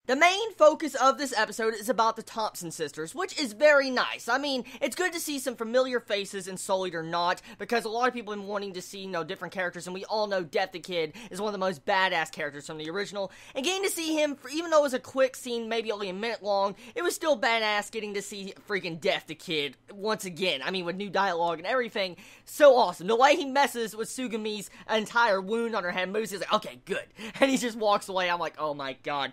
The main focus of this episode is about the Thompson sisters, which is very nice. I mean, it's good to see some familiar faces in Soul Eater not, because a lot of people have been wanting to see, different characters, and we all know Death the Kid is one of the most badass characters from the original, and getting to see him, even though it was a quick scene, maybe only a minute long, it was still badass getting to see freaking Death the Kid once again. I mean, with new dialogue and everything, so awesome. The way he messes with Sugumi's entire wound on her head moves, he's like, okay, good, and he just walks away. I'm like, oh my god.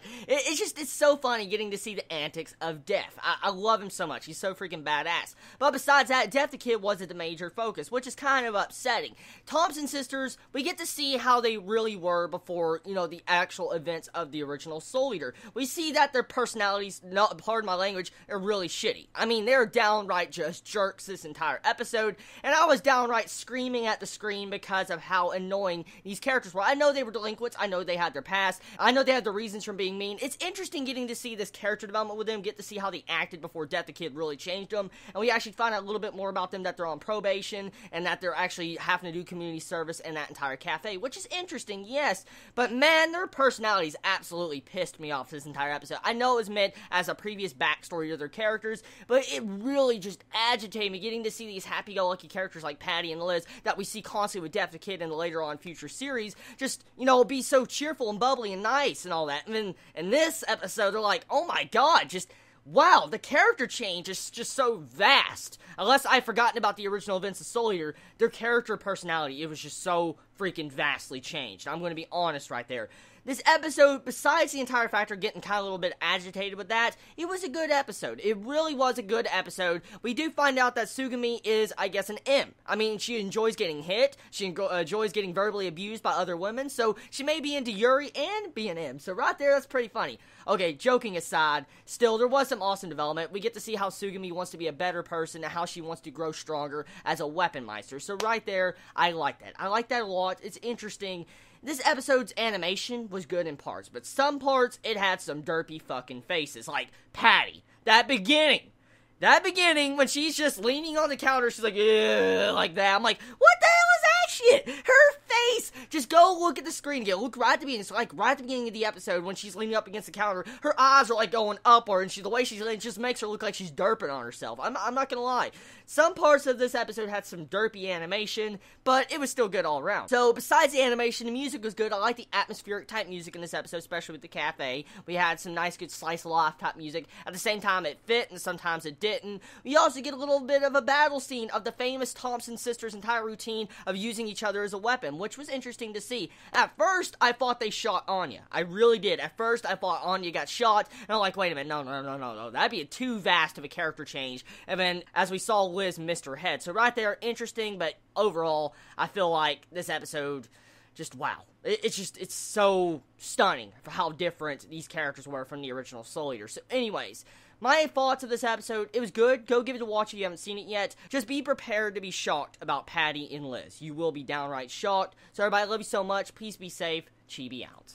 It's so funny getting to see the antics of Death. I love him so much. He's so freaking badass. But besides that, Death the Kid wasn't the major focus, which is kind of upsetting. Thompson sisters, we get to see how they really were before, the actual events of the original Soul Eater. We see that their personalities, pardon my language, are really shitty. I mean, they're downright just jerks this entire episode, and I was downright screaming at the screen because of how annoying these characters were. I know they were delinquents. I know they had their past. I know they had the reasons for being mean. It's interesting getting to see this character development with them, get to see how they acted before Death the Kid really changed them, and we actually find out a little bit more about them, that they're on probation, and that they're actually having to do community service in that entire cafe, which is interesting, yes, but man, their personalities absolutely pissed me off this entire episode. I know it was meant as a previous backstory to their characters, but it really just agitated me getting to see these happy-go-lucky characters like Patty and Liz that we see constantly with Death the Kid in the later on future series, just, be so cheerful and bubbly and nice and all that, and then in this episode, they're like, oh my god, just, wow, the character change is just so vast. Unless I've forgotten about the original events of Soul Eater, their character personality, it was just so freaking vastly changed. I'm going to be honest right there. This episode, besides the entire factor getting kind of a little bit agitated with that, it was a good episode. It really was a good episode. We do find out that Sugumi is, I guess, an M. I mean, she enjoys getting hit. She enjoys getting verbally abused by other women. So she may be into Yuri and be an M. So right there, that's pretty funny. Okay, joking aside, still, there was some awesome development. We get to see how Sugumi wants to be a better person and how she wants to grow stronger as a weapon meister. So right there, I like that. I like that a lot. It's interesting. This episode's animation was good in parts, but some parts, it had some derpy fucking faces, like Patty. That beginning, when she's just leaning on the counter, she's like, yeah, like that. I'm like, what the hell is that shit? Her face! Just go look at the screen again. Look right at the beginning. It's like right at the beginning of the episode when she's leaning up against the counter. Her eyes are like going upward, and the way she's leaning just makes her look like she's derping on herself. I'm not gonna lie. Some parts of this episode had some derpy animation, but it was still good all around. So besides the animation, the music was good. I like the atmospheric type music in this episode, especially with the cafe. We had some nice, good slice of life type music. At the same time, it fit, and sometimes it didn't. We also get a little bit of a battle scene of the famous Thompson sisters' entire routine of using each other as a weapon, which was interesting to see. At first, I thought they shot Anya. I really did. At first, I thought Anya got shot, and I'm like, wait a minute, no. That'd be too vast of a character change. And then, as we saw, Liz missed her head. So right there, interesting, but overall, I feel like this episode, just wow. It's so stunning for how different these characters were from the original Soul Eater. So anyways, my thoughts of this episode, it was good. Go give it a watch if you haven't seen it yet. Just be prepared to be shocked about Patty and Liz. You will be downright shocked. So everybody, I love you so much. Please be safe. Chibi out.